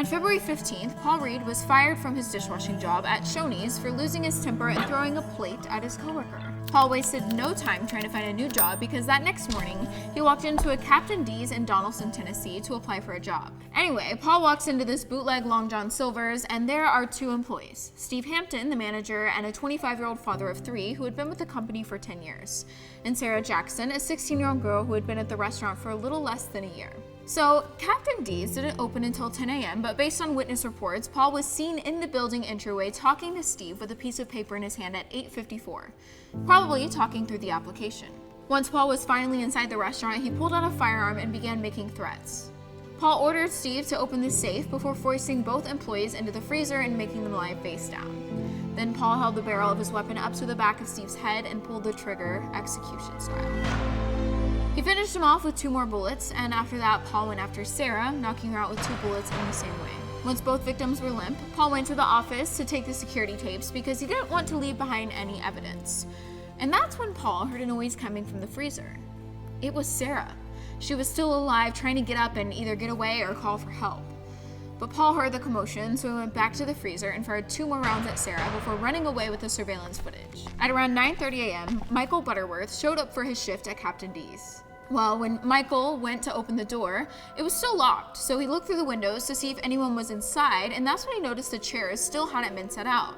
On February 15th, Paul Reid was fired from his dishwashing job at Shoney's for losing his temper and throwing a plate at his coworker. Paul wasted no time trying to find a new job because that next morning, he walked into a Captain D's in Donaldson, Tennessee to apply for a job. Anyway, Paul walks into this bootleg Long John Silver's and there are two employees, Steve Hampton, the manager, and a 25-year-old father of three who had been with the company for 10 years, and Sarah Jackson, a 16-year-old girl who had been at the restaurant for a little less than a year. So, Captain D's didn't open until 10 a.m., but based on witness reports, Paul was seen in the building entryway talking to Steve with a piece of paper in his hand at 8:54, probably talking through the application. Once Paul was finally inside the restaurant, he pulled out a firearm and began making threats. Paul ordered Steve to open the safe before forcing both employees into the freezer and making them lie face down. Then Paul held the barrel of his weapon up to the back of Steve's head and pulled the trigger, execution style. He finished him off with 2 more bullets, and after that, Paul went after Sarah, knocking her out with 2 bullets in the same way. Once both victims were limp, Paul went to the office to take the security tapes because he didn't want to leave behind any evidence. And that's when Paul heard a noise coming from the freezer. It was Sarah. She was still alive, trying to get up and either get away or call for help. But Paul heard the commotion, so he went back to the freezer and fired 2 more rounds at Sarah before running away with the surveillance footage. At around 9:30 a.m., Michael Butterworth showed up for his shift at Captain D's. Well, when Michael went to open the door, it was still locked, so he looked through the windows to see if anyone was inside, and that's when he noticed the chairs still hadn't been set out.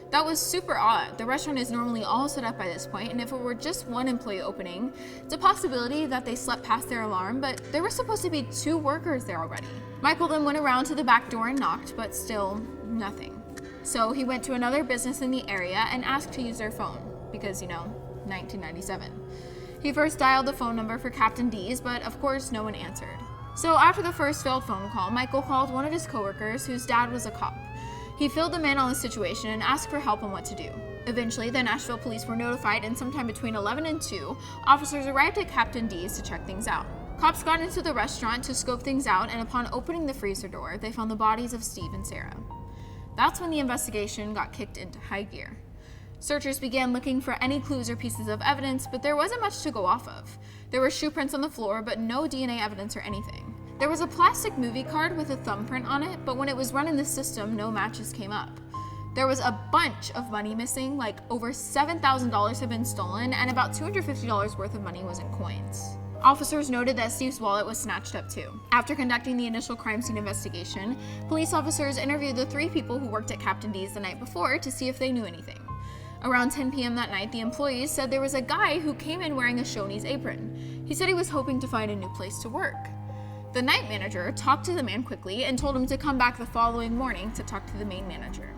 That was super odd. The restaurant is normally all set up by this point, and if it were just one employee opening, it's a possibility that they slept past their alarm, but there were supposed to be 2 workers there already. Michael then went around to the back door and knocked, but still nothing. So he went to another business in the area and asked to use their phone, because, 1997. He first dialed the phone number for Captain D's, but of course no one answered. So after the first failed phone call, Michael called one of his coworkers whose dad was a cop. He filled them in on the situation and asked for help on what to do. Eventually, the Nashville police were notified, and sometime between 11 and 2, officers arrived at Captain D's to check things out. Cops got into the restaurant to scope things out, and upon opening the freezer door, they found the bodies of Steve and Sarah. That's when the investigation got kicked into high gear. Searchers began looking for any clues or pieces of evidence, but there wasn't much to go off of. There were shoe prints on the floor, but no DNA evidence or anything. There was a plastic movie card with a thumbprint on it, but when it was run in the system, no matches came up. There was a bunch of money missing, like over $7,000 had been stolen, and about $250 worth of money was in coins. Officers noted that Steve's wallet was snatched up too. After conducting the initial crime scene investigation, police officers interviewed the 3 people who worked at Captain D's the night before to see if they knew anything. Around 10 p.m. that night, the employees said there was a guy who came in wearing a Shoney's apron. He said he was hoping to find a new place to work. The night manager talked to the man quickly and told him to come back the following morning to talk to the main manager.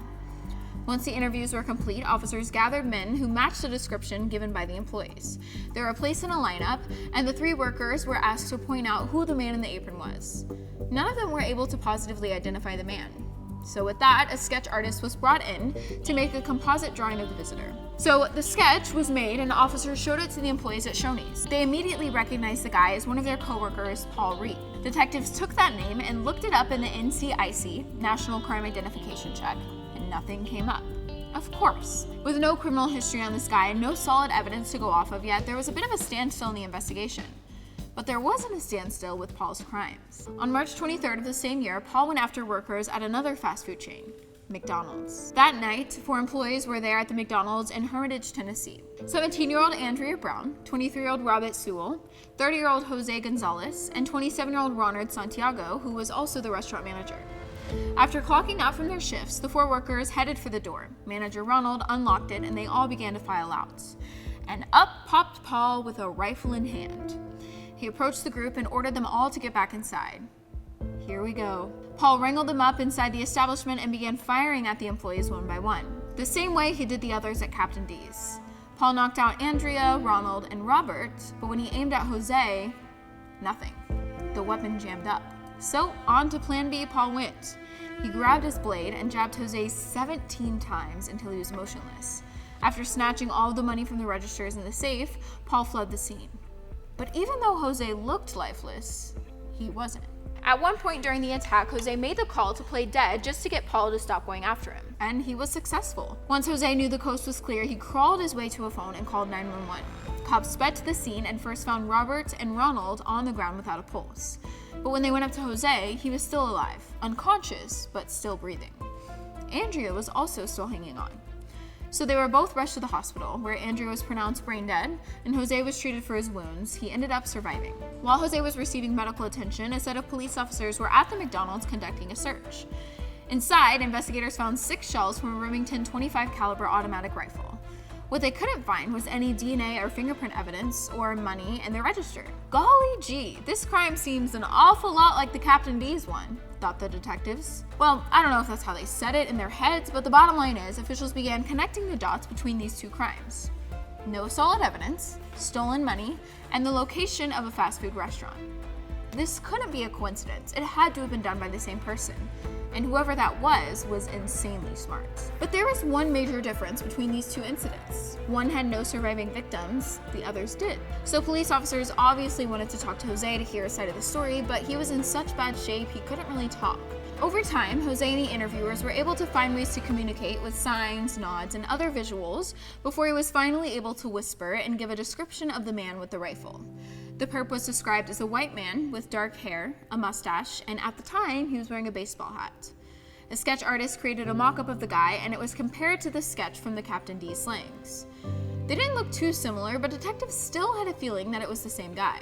Once the interviews were complete, officers gathered men who matched the description given by the employees. They were placed in a lineup, and the 3 workers were asked to point out who the man in the apron was. None of them were able to positively identify the man. So with that, a sketch artist was brought in to make a composite drawing of the visitor. So the sketch was made and officers showed it to the employees at Shoney's. They immediately recognized the guy as one of their coworkers, Paul Reid. Detectives took that name and looked it up in the NCIC, National Crime Identification Check, and nothing came up. Of course. With no criminal history on this guy and no solid evidence to go off of yet, there was a bit of a standstill in the investigation. But there wasn't a standstill with Paul's crimes. On March 23rd of the same year, Paul went after workers at another fast food chain, McDonald's. That night, 4 employees were there at the McDonald's in Hermitage, Tennessee. 17-year-old Andrea Brown, 23-year-old Robert Sewell, 30-year-old Jose Gonzalez, and 27-year-old Ronald Santiago, who was also the restaurant manager. After clocking out from their shifts, the 4 workers headed for the door. Manager Ronald unlocked it and they all began to file out. And up popped Paul with a rifle in hand. He approached the group and ordered them all to get back inside. Here we go. Paul wrangled them up inside the establishment and began firing at the employees one by one, the same way he did the others at Captain D's. Paul knocked out Andrea, Ronald, and Robert, but when he aimed at Jose, nothing. The weapon jammed up. So on to plan B Paul went. He grabbed his blade and jabbed Jose 17 times until he was motionless. After snatching all of the money from the registers in the safe, Paul fled the scene. But even though Jose looked lifeless, he wasn't. At one point during the attack, Jose made the call to play dead just to get Paul to stop going after him, and he was successful. Once Jose knew the coast was clear, he crawled his way to a phone and called 911. Cops sped to the scene and first found Robert and Ronald on the ground without a pulse. But when they went up to Jose, he was still alive, unconscious, but still breathing. Andrea was also still hanging on. So they were both rushed to the hospital, where Andrea was pronounced brain dead, and Jose was treated for his wounds. He ended up surviving. While Jose was receiving medical attention, a set of police officers were at the McDonald's conducting a search. Inside, investigators found 6 shells from a Remington .25 caliber automatic rifle. What they couldn't find was any DNA or fingerprint evidence or money in the register. Golly gee, this crime seems an awful lot like the Captain D's one, thought the detectives. Well, I don't know if that's how they said it in their heads, but the bottom line is officials began connecting the dots between these 2 crimes. No solid evidence, stolen money, and the location of a fast food restaurant. This couldn't be a coincidence. It had to have been done by the same person. And whoever that was insanely smart. But there was one major difference between these 2 incidents. One had no surviving victims, the others did. So police officers obviously wanted to talk to Jose to hear his side of the story, but he was in such bad shape he couldn't really talk. Over time, Jose and the interviewers were able to find ways to communicate with signs, nods, and other visuals before he was finally able to whisper and give a description of the man with the rifle. The perp was described as a white man with dark hair, a mustache, and at the time, he was wearing a baseball hat. A sketch artist created a mock-up of the guy, and it was compared to the sketch from the Captain D slangs. They didn't look too similar, but detectives still had a feeling that it was the same guy.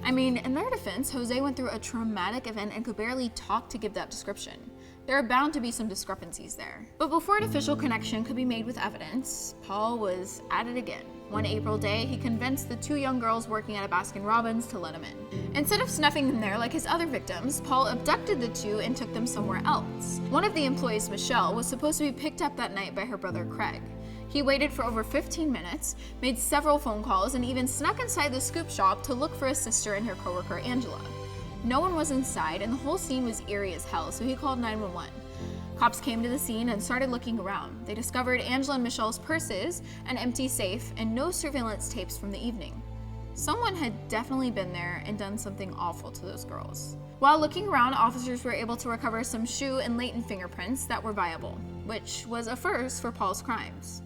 I mean, in their defense, Jose went through a traumatic event and could barely talk to give that description. There are bound to be some discrepancies there. But before an official connection could be made with evidence, Paul was at it again. One April day, he convinced the 2 young girls working at a Baskin Robbins to let him in. Instead of snuffing them there like his other victims, Paul abducted the 2 and took them somewhere else. One of the employees, Michelle, was supposed to be picked up that night by her brother Craig. He waited for over 15 minutes, made several phone calls, and even snuck inside the scoop shop to look for his sister and her coworker Angela. No one was inside, and the whole scene was eerie as hell, so he called 911. Cops came to the scene and started looking around. They discovered Angela and Michelle's purses, an empty safe, and no surveillance tapes from the evening. Someone had definitely been there and done something awful to those girls. While looking around, officers were able to recover some shoe and latent fingerprints that were viable, which was a first for Paul's crimes.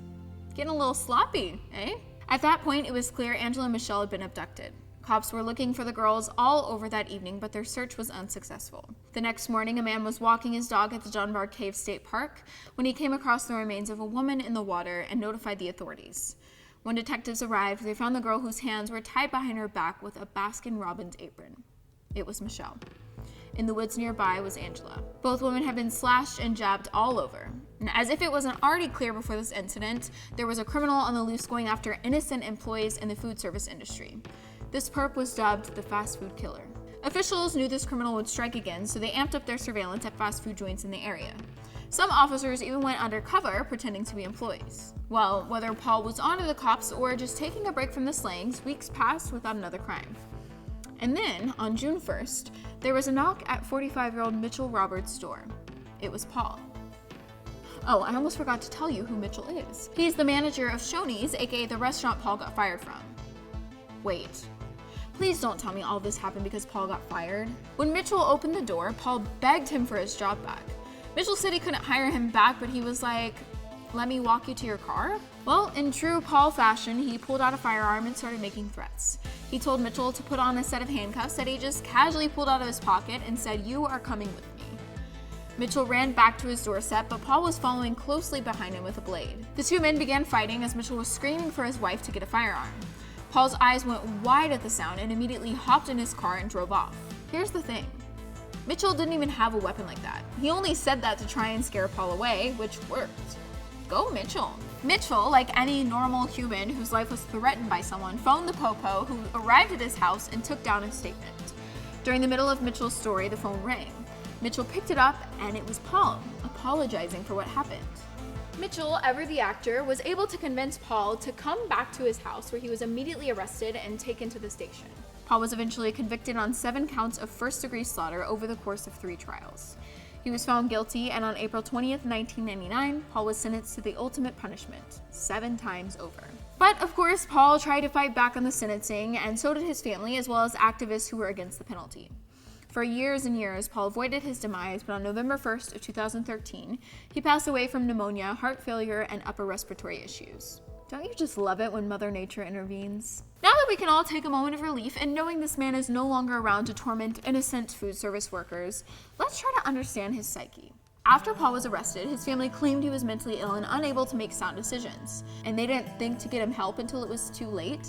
Getting a little sloppy, eh? At that point, it was clear Angela and Michelle had been abducted. Cops were looking for the girls all over that evening, but their search was unsuccessful. The next morning, a man was walking his dog at the John Bar Cave State Park when he came across the remains of a woman in the water and notified the authorities. When detectives arrived, they found the girl whose hands were tied behind her back with a Baskin Robbins apron. It was Michelle. In the woods nearby was Angela. Both women had been slashed and jabbed all over. And as if it wasn't already clear before this incident, there was a criminal on the loose going after innocent employees in the food service industry. This perp was dubbed the fast food killer. Officials knew this criminal would strike again, so they amped up their surveillance at fast food joints in the area. Some officers even went undercover, pretending to be employees. Well, whether Paul was on to the cops or just taking a break from the slangs, weeks passed without another crime. And then, on June 1st, there was a knock at 45-year-old Mitchell Roberts' door. It was Paul. Oh, I almost forgot to tell you who Mitchell is. He's the manager of Shoney's, aka the restaurant Paul got fired from. Wait. Please don't tell me all this happened because Paul got fired. When Mitchell opened the door, Paul begged him for his job back. Mitchell said he couldn't hire him back, but he was like, "Let me walk you to your car?" Well, in true Paul fashion, he pulled out a firearm and started making threats. He told Mitchell to put on a set of handcuffs that he just casually pulled out of his pocket and said, "You are coming with me." Mitchell ran back to his doorstep, but Paul was following closely behind him with a blade. The 2 men began fighting as Mitchell was screaming for his wife to get a firearm. Paul's eyes went wide at the sound and immediately hopped in his car and drove off. Here's the thing. Mitchell didn't even have a weapon like that. He only said that to try and scare Paul away, which worked. Go Mitchell. Mitchell, like any normal human whose life was threatened by someone, phoned the popo who arrived at his house and took down his statement. During the middle of Mitchell's story, the phone rang. Mitchell picked it up and it was Paul, apologizing for what happened. Mitchell, ever the actor, was able to convince Paul to come back to his house where he was immediately arrested and taken to the station. Paul was eventually convicted on 7 counts of first-degree slaughter over the course of 3 trials. He was found guilty, and on April 20th, 1999, Paul was sentenced to the ultimate punishment, 7 times over. But of course, Paul tried to fight back on the sentencing, and so did his family, as well as activists who were against the penalty. For years and years, Paul avoided his demise, but on November 1st of 2013, he passed away from pneumonia, heart failure, and upper respiratory issues. Don't you just love it when Mother Nature intervenes? Now that we can all take a moment of relief in knowing this man is no longer around to torment innocent food service workers, let's try to understand his psyche. After Paul was arrested, his family claimed he was mentally ill and unable to make sound decisions, and they didn't think to get him help until it was too late.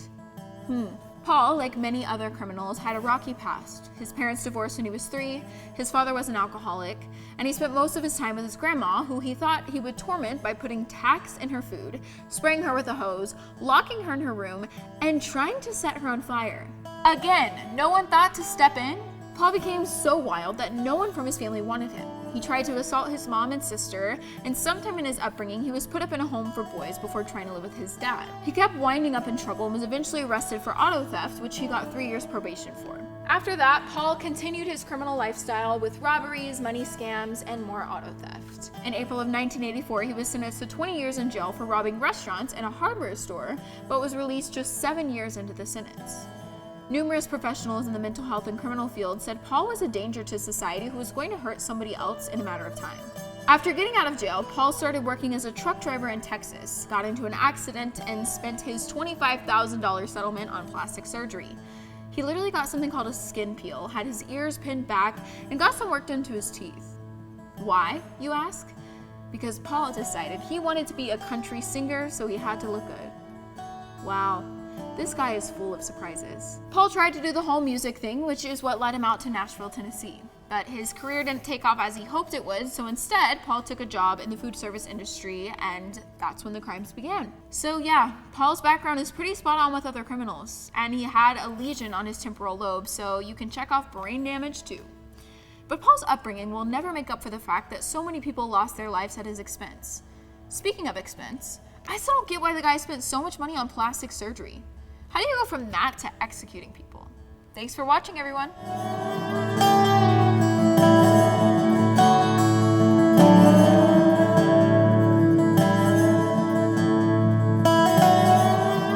Paul, like many other criminals, had a rocky past. His parents divorced when he was 3, his father was an alcoholic, and he spent most of his time with his grandma, who he thought he would torment by putting tacks in her food, spraying her with a hose, locking her in her room, and trying to set her on fire. Again, no one thought to step in. Paul became so wild that no one from his family wanted him. He tried to assault his mom and sister, and sometime in his upbringing, he was put up in a home for boys before trying to live with his dad. He kept winding up in trouble and was eventually arrested for auto theft, which he got 3 years probation for. After that, Paul continued his criminal lifestyle with robberies, money scams, and more auto theft. In April of 1984, he was sentenced to 20 years in jail for robbing restaurants and a hardware store, but was released just 7 years into the sentence. Numerous professionals in the mental health and criminal field said Paul was a danger to society who was going to hurt somebody else in a matter of time. After getting out of jail, Paul started working as a truck driver in Texas, got into an accident, and spent his $25,000 settlement on plastic surgery. He literally got something called a skin peel, had his ears pinned back, and got some work done to his teeth. Why, you ask? Because Paul decided he wanted to be a country singer, so he had to look good. Wow. This guy is full of surprises. Paul tried to do the whole music thing, which is what led him out to Nashville, Tennessee. But his career didn't take off as he hoped it would, so instead, Paul took a job in the food service industry, and that's when the crimes began. So yeah, Paul's background is pretty spot on with other criminals, and he had a lesion on his temporal lobe, so you can check off brain damage too. But Paul's upbringing will never make up for the fact that so many people lost their lives at his expense. Speaking of expense, I still don't get why the guy spent so much money on plastic surgery. How do you go from that to executing people? Thanks for watching, everyone.